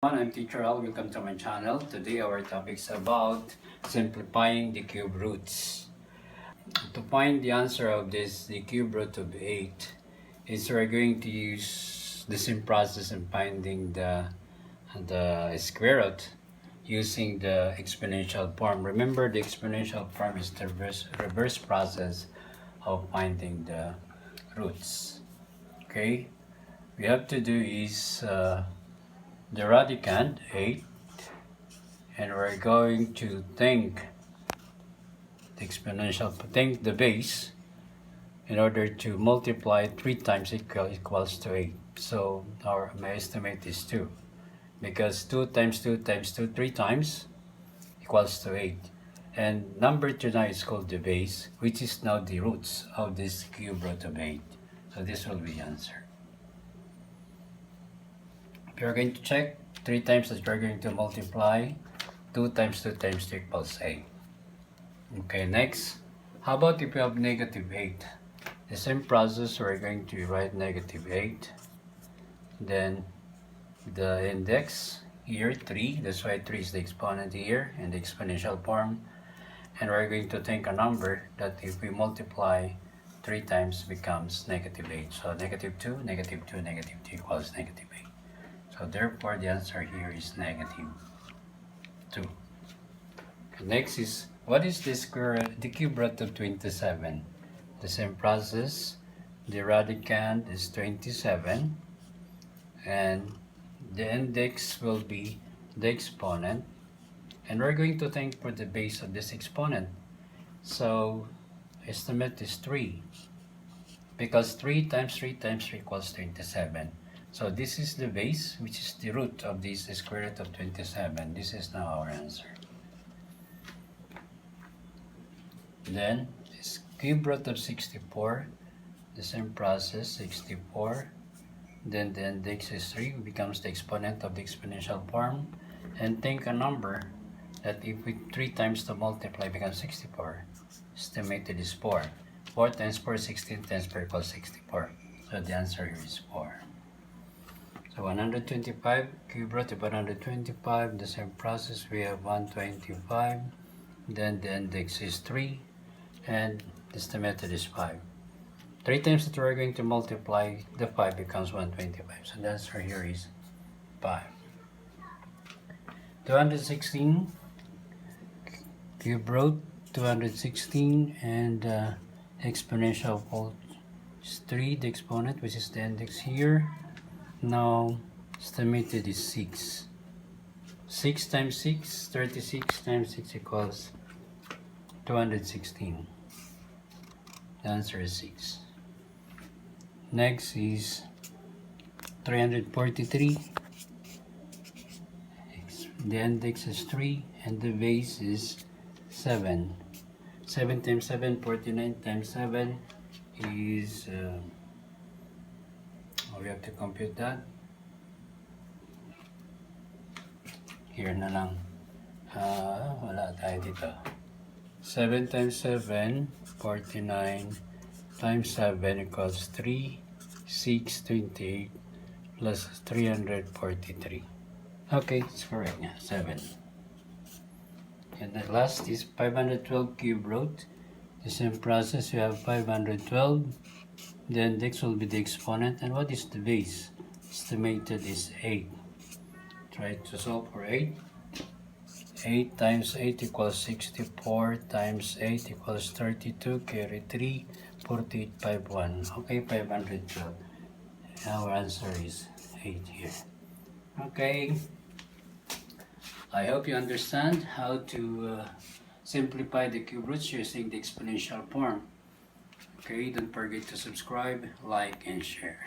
everyone, I'm Teacher Al. Welcome to my channel. Today our topic is about simplifying the cube roots. To find the answer of this, the cube root of 8, is we're going to use the same process in finding the square root using the exponential form. Remember, the exponential form is the reverse process of finding the roots. Okay, we have to do is the radicand 8, and we're going to think the base in order to multiply 3 times equals to 8. So my estimate is 2, because 2 times 2 times 2 3 times equals to 8, and number 2 now is called the base, which is now the roots of this cube root of 8. So this will be the answer. If you're going to check 3 times that you're going to multiply 2 times 2 times 2 equals 8. Okay, next, how about if you have negative 8? The same process, we're going to write negative 8. Then the index here 3, that's why 3 is the exponent here in the exponential form. And we're going to think a number that if we multiply 3 times becomes negative 8. So negative 2, negative 2, negative 2 equals negative 8. So therefore the answer here is negative 2. Okay, next is, what is the cube root of 27? The same process, the radicand is 27, and the index will be the exponent, and we're going to think for the base of this exponent. So estimate is 3, because 3 times 3 times 3 equals 27. So this is the base, which is the root of this square root of 27. This is now our answer. Then this cube root of 64, the same process, 64. Then the index is 3, becomes the exponent of the exponential form. And think a number that if we 3 times to multiply becomes 64. Estimated is 4. 4 times 4 is 16 times 4 equals 64. So the answer here is 4. So 125, cube root of 125, the same process, we have 125, then the index is 3, and the method is 5. 3 times that we're going to multiply the 5 becomes 125, so the answer here is 5. 216, cube root 216, and exponential of is 3, the exponent, which is the index here. Now estimated is 6. 6 times 6, 36 times 6 equals 216. The answer is 6. Next is 343. The index is 3 and the base is 7. 7 times 7, 49 times 7 is we have to compute that. Here na lang. Wala tayo dito. 7 times 7, 49 times 7 equals 3, 6, 28 plus 343. Okay, it's correct. 7. And the last is 512 cube root. The same process, you have 512. The index will be the exponent, and what is the base? Estimated is 8. Try to solve for 8. 8 times 8 equals 64, times 8 equals 32, carry 3, 48, 5, 1. Okay, 512. Our answer is 8 here. Okay, I hope you understand how to simplify the cube roots using the exponential form. Okay, don't forget to subscribe, like, and share.